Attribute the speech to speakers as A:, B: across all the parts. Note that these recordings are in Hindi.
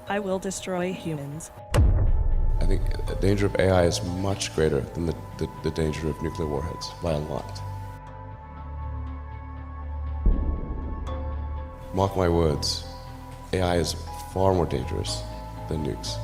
A: I will destroy humans.
B: I think the danger of AI is much greater than the danger of nuclear warheads by a lot. Mark my words, AI is far more dangerous than nukes.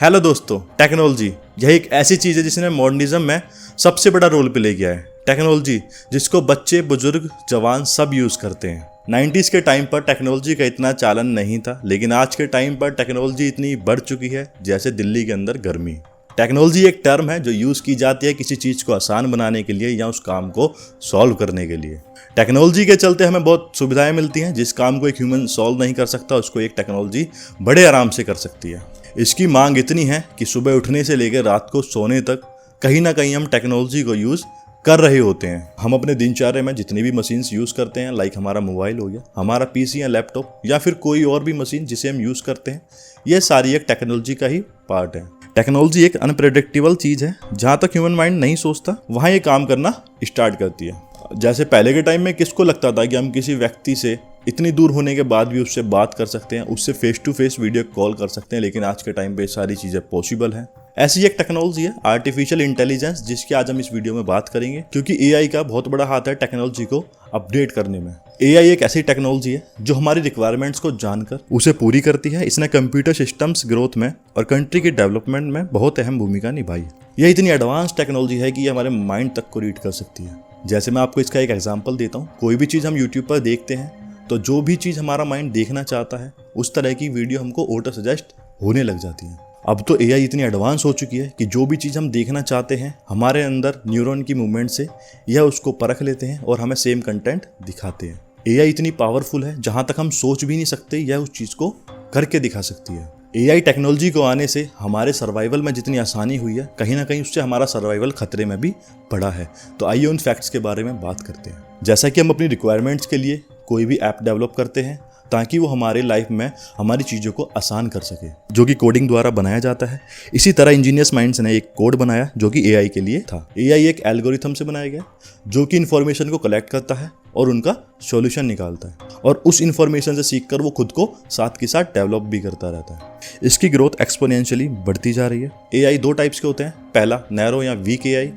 C: Hello दोस्तों, टेक्नोलॉजी यह एक ऐसी चीज़ है जिसने मॉडर्निज्म में सबसे बड़ा रोल प्ले किया है। टेक्नोलॉजी जिसको बच्चे, बुजुर्ग, जवान सब यूज़ करते हैं। 90s के टाइम पर टेक्नोलॉजी का इतना चालन नहीं था, लेकिन आज के टाइम पर टेक्नोलॉजी इतनी बढ़ चुकी है जैसे दिल्ली के अंदर गर्मी। टेक्नोलॉजी एक टर्म है जो यूज़ की जाती है किसी चीज़ को आसान बनाने के लिए या उस काम को सॉल्व करने के लिए। टेक्नोलॉजी के चलते हमें बहुत सुविधाएं मिलती हैं। जिस काम को एक ह्यूमन सॉल्व नहीं कर सकता उसको एक टेक्नोलॉजी बड़े आराम से कर सकती है। इसकी मांग इतनी है कि सुबह उठने से लेकर रात को सोने तक कहीं ना कहीं हम टेक्नोलॉजी को यूज़ कर रहे होते हैं। हम अपने दिनचर्या में जितनी भी मशीन्स यूज़ करते हैं, लाइक हमारा मोबाइल हो गया, हमारा पीसी या लैपटॉप या फिर कोई और भी मशीन जिसे हम यूज़ करते हैं, ये सारी एक टेक्नोलॉजी का ही पार्ट है। टेक्नोलॉजी एक अनप्रेडिक्टेबल चीज़ है। जहाँ तक ह्यूमन माइंड नहीं सोचता वहाँ ये काम करना स्टार्ट करती है। जैसे पहले के टाइम में किसको लगता था कि हम किसी व्यक्ति से इतनी दूर होने के बाद भी उससे बात कर सकते हैं, उससे face to face video call कर सकते हैं, लेकिन आज के टाइम पे सारी चीज़ें पॉसिबल हैं। ऐसी एक टेक्नोलॉजी है आर्टिफिशियल इंटेलिजेंस, जिसकी आज हम इस वीडियो में बात करेंगे, क्योंकि एआई का बहुत बड़ा हाथ है टेक्नोलॉजी को अपडेट करने में। एआई एक ऐसी टेक्नोलॉजी है जो हमारी रिक्वायरमेंट्स को जानकर उसे पूरी करती है। इसने कंप्यूटर सिस्टम्स ग्रोथ में और कंट्री के डेवलपमेंट में बहुत अहम भूमिका निभाई है। यह इतनी एडवांस टेक्नोलॉजी है कि ये हमारे माइंड तक को रीड कर सकती है। जैसे मैं आपको इसका एक एग्जाम्पल देता हूँ। कोई भी चीज़ हम यूट्यूब पर देखते हैं तो जो भी चीज़ हमारा माइंड देखना चाहता है उस तरह की वीडियो हमको ऑटो सजेस्ट होने लग जाती है। अब तो एआई इतनी एडवांस हो चुकी है कि जो भी चीज़ हम देखना चाहते हैं हमारे अंदर न्यूरॉन की मूवमेंट से यह उसको परख लेते हैं और हमें सेम कंटेंट दिखाते हैं। एआई इतनी पावरफुल है जहाँ तक हम सोच भी नहीं सकते यह उस चीज़ को करके दिखा सकती है। एआई टेक्नोलॉजी को आने से हमारे सर्वाइवल में जितनी आसानी हुई है, कहीं ना कहीं उससे हमारा सर्वाइवल खतरे में भी पड़ा है। तो आइए उन फैक्ट्स के बारे में बात करते हैं। जैसा कि हम अपनी रिक्वायरमेंट्स के लिए कोई भी ऐप डेवलप करते हैं ताकि वो हमारे लाइफ में हमारी चीज़ों को आसान कर सके, जो कि कोडिंग द्वारा बनाया जाता है। इसी तरह इंजीनियर्स माइंड्स ने एक कोड बनाया जो कि एआई के लिए था। एआई एक एल्गोरिथम से बनाया गया जो कि इन्फॉर्मेशन को कलेक्ट करता है और उनका सॉल्यूशन निकालता है, और उस इन्फॉर्मेशन से सीखकर वो खुद को साथ के साथ डेवलप भी करता रहता है। इसकी ग्रोथ एक्सपोनेंशियली बढ़ती जा रही है। एआई दो टाइप्स के होते हैं। पहला नैरो या वीक एआई,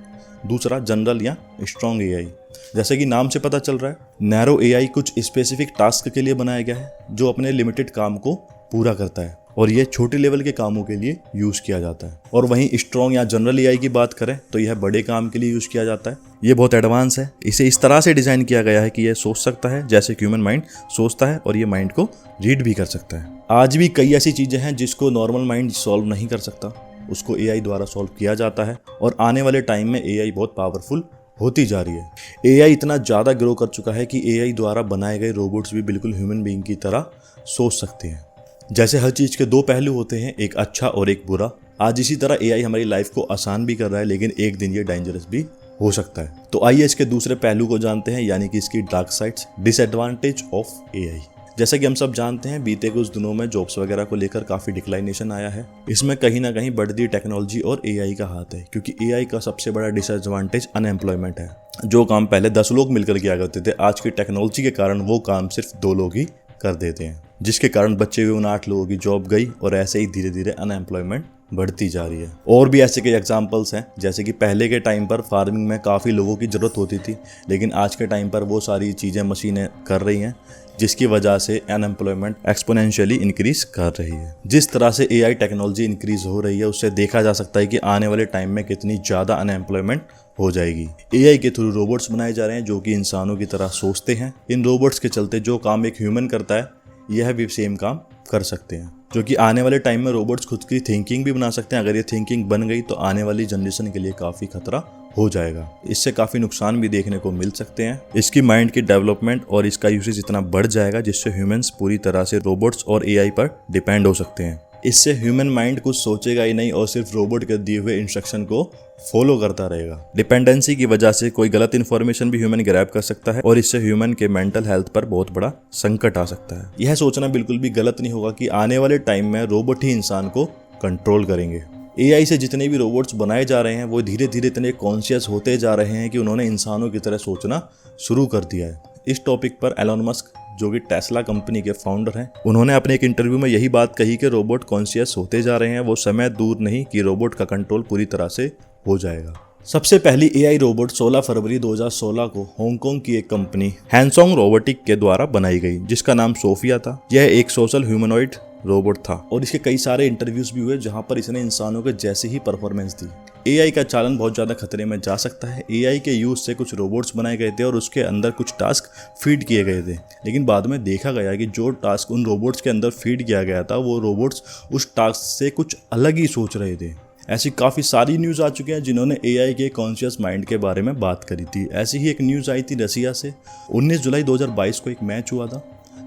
C: दूसरा जनरल या स्ट्रॉन्ग एआई। जैसे कि नाम से पता चल रहा है, नैरो एआई कुछ स्पेसिफिक टास्क के लिए बनाया गया है जो अपने लिमिटेड काम को पूरा करता है, और यह छोटे लेवल के कामों के लिए यूज़ किया जाता है। और वहीं स्ट्रॉन्ग या जनरल एआई की बात करें तो यह बड़े काम के लिए यूज़ किया जाता है। ये बहुत एडवांस है। इसे इस तरह से डिज़ाइन किया गया है कि यह सोच सकता है जैसे ह्यूमन माइंड सोचता है, और ये माइंड को रीड भी कर सकता है। आज भी कई ऐसी चीज़ें हैं जिसको नॉर्मल माइंड सॉल्व नहीं कर सकता, उसको एआई द्वारा सॉल्व किया जाता है, और आने वाले टाइम में एआई बहुत पावरफुल होती जा रही है। एआई इतना ज़्यादा ग्रो कर चुका है कि एआई द्वारा बनाए गए रोबोट्स भी बिल्कुल ह्यूमन बीइंग की तरह सोच सकते हैं। जैसे हर चीज़ के दो पहलू होते हैं, एक अच्छा और एक बुरा। आज इसी तरह एआई हमारी लाइफ को आसान भी कर रहा है, लेकिन एक दिन ये डेंजरस भी हो सकता है। तो आइए इसके दूसरे पहलू को जानते हैं, यानी कि इसकी dark sides, disadvantage of AI. जैसा कि हम सब जानते हैं, बीते कुछ दिनों में जॉब्स वगैरह को लेकर काफ़ी डिक्लाइनेशन आया है। इसमें कहीं ना कहीं बढ़ती टेक्नोलॉजी और एआई का हाथ है, क्योंकि एआई का सबसे बड़ा डिसएडवांटेज अनएम्प्लॉयमेंट है। जो काम पहले 10 लोग मिलकर किया करते थे, आज की टेक्नोलॉजी के कारण वो काम सिर्फ 2 लोग ही कर देते हैं, जिसके कारण बच्चे हुए उन 8 लोगों की जॉब गई, और ऐसे ही धीरे धीरे अनएम्प्लॉयमेंट बढ़ती जा रही है। और भी ऐसे कई एग्जांपल्स हैं, जैसे कि पहले के टाइम पर फार्मिंग में काफ़ी लोगों की ज़रूरत होती थी, लेकिन आज के टाइम पर वो सारी चीज़ें मशीनें कर रही हैं, जिसकी वजह से अनएम्प्लॉयमेंट एक्सपोनेंशियली इंक्रीज कर रही है। जिस तरह से एआई टेक्नोलॉजी इंक्रीज हो रही है, उससे देखा जा सकता है कि आने वाले टाइम में कितनी ज़्यादा अनएम्प्लॉयमेंट हो जाएगी। एआई के थ्रू रोबोट्स बनाए जा रहे हैं जो कि इंसानों की तरह सोचते हैं। इन रोबोट्स के चलते जो काम एक ह्यूमन करता है, यह भी सेम काम कर सकते हैं, जो कि आने वाले टाइम में रोबोट्स खुद की थिंकिंग भी बना सकते हैं। अगर ये थिंकिंग बन गई तो आने वाली जनरेशन के लिए काफ़ी खतरा हो जाएगा। इससे काफ़ी नुकसान भी देखने को मिल सकते हैं। इसकी माइंड की डेवलपमेंट और इसका यूसेज इतना बढ़ जाएगा जिससे ह्यूमंस पूरी तरह से रोबोट्स और एआई पर डिपेंड हो सकते हैं। इससे ह्यूमन माइंड कुछ सोचेगा ही नहीं और सिर्फ रोबोट के दिए हुए इंस्ट्रक्शन को फॉलो करता रहेगा। डिपेंडेंसी की वजह से कोई गलत इन्फॉर्मेशन भी ह्यूमन ग्रैब कर सकता है, और इससे ह्यूमन के मेंटल हेल्थ पर बहुत बड़ा संकट आ सकता है। यह सोचना बिल्कुल भी गलत नहीं होगा कि आने वाले टाइम में रोबोट ही इंसान को कंट्रोल करेंगे। एआई से जितने भी रोबोट्स बनाए जा रहे हैं वो धीरे धीरे इतने कॉन्शियस होते जा रहे हैं कि उन्होंने इंसानों की तरह सोचना शुरू कर दिया है। इस टॉपिक पर एलोन मस्क, जो कि टेस्ला कंपनी के फाउंडर हैं, उन्होंने अपने एक इंटरव्यू में यही बात कही कि रोबोट कॉन्शियस होते जा रहे हैं, वो समय दूर नहीं कि रोबोट का कंट्रोल पूरी तरह से हो जाएगा। सबसे पहली एआई रोबोट 16 फरवरी 2016 को हांगकांग की एक कंपनी हैंसोंग रोबोटिक के द्वारा बनाई गई, जिसका नाम सोफिया था। यह एक सोशल ह्यूमनॉइड रोबोट था और इसके कई सारे इंटरव्यूज भी हुए जहां पर इसने इंसानों के जैसे ही परफॉर्मेंस दी। एआई का चालन बहुत ज़्यादा खतरे में जा सकता है। एआई के यूज से कुछ रोबोट्स बनाए गए थे और उसके अंदर कुछ टास्क फीड किए गए थे, लेकिन बाद में देखा गया कि जो टास्क उन रोबोट्स के अंदर फीड किया गया था वो रोबोट्स उस टास्क से कुछ अलग ही सोच रहे थे। ऐसी काफ़ी सारी न्यूज़ आ चुकी हैं जिन्होंने एआई के कॉन्शियस माइंड के बारे में बात करी थी। ऐसी ही एक न्यूज़ आई थी रसिया से। 19 जुलाई 2022 को एक मैच हुआ था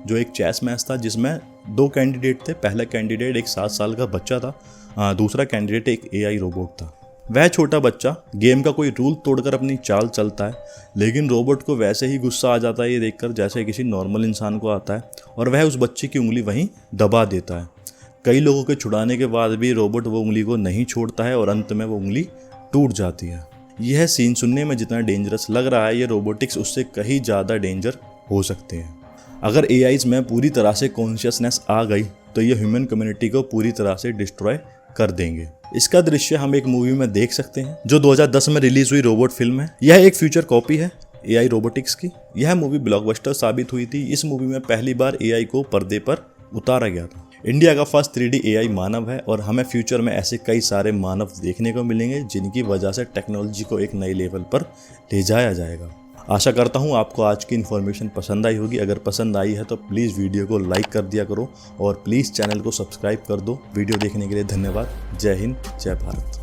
C: जो एक चेस मैच था, जिसमें 2 कैंडिडेट थे। पहला कैंडिडेट एक 7 साल का बच्चा था, दूसरा कैंडिडेट एक एआई रोबोट था। वह छोटा बच्चा गेम का कोई रूल तोड़कर अपनी चाल चलता है, लेकिन रोबोट को वैसे ही गुस्सा आ जाता है ये देखकर जैसे किसी नॉर्मल इंसान को आता है, और वह उस बच्चे की उंगली वहीं दबा देता है। कई लोगों के छुड़ाने के बाद भी रोबोट वो उंगली को नहीं छोड़ता है और अंत में वो उंगली टूट जाती है। यह सीन सुनने में जितना डेंजरस लग रहा है, ये रोबोटिक्स उससे कहीं ज़्यादा डेंजर हो सकते हैं। अगर एआईज में पूरी तरह से कॉन्शियसनेस आ गई तो ये ह्यूमन कम्युनिटी को पूरी तरह से डिस्ट्रॉय कर देंगे। इसका दृश्य हम एक मूवी में देख सकते हैं जो 2010 में रिलीज हुई रोबोट फिल्म है। यह एक फ्यूचर कॉपी है एआई रोबोटिक्स की। यह मूवी ब्लॉकबस्टर साबित हुई थी। इस मूवी में पहली बार एआई को पर्दे पर उतारा गया था। इंडिया का फर्स्ट 3D एआई मानव है और हमें फ्यूचर में ऐसे कई सारे मानव देखने को मिलेंगे जिनकी वजह से टेक्नोलॉजी को एक नई लेवल पर ले जाया जाएगा। आशा करता हूँ आपको आज की इन्फॉर्मेशन पसंद आई होगी। अगर पसंद आई है तो प्लीज़ वीडियो को लाइक कर दिया करो और प्लीज़ चैनल को सब्सक्राइब कर दो। वीडियो देखने के लिए धन्यवाद। जय हिंद, जय भारत।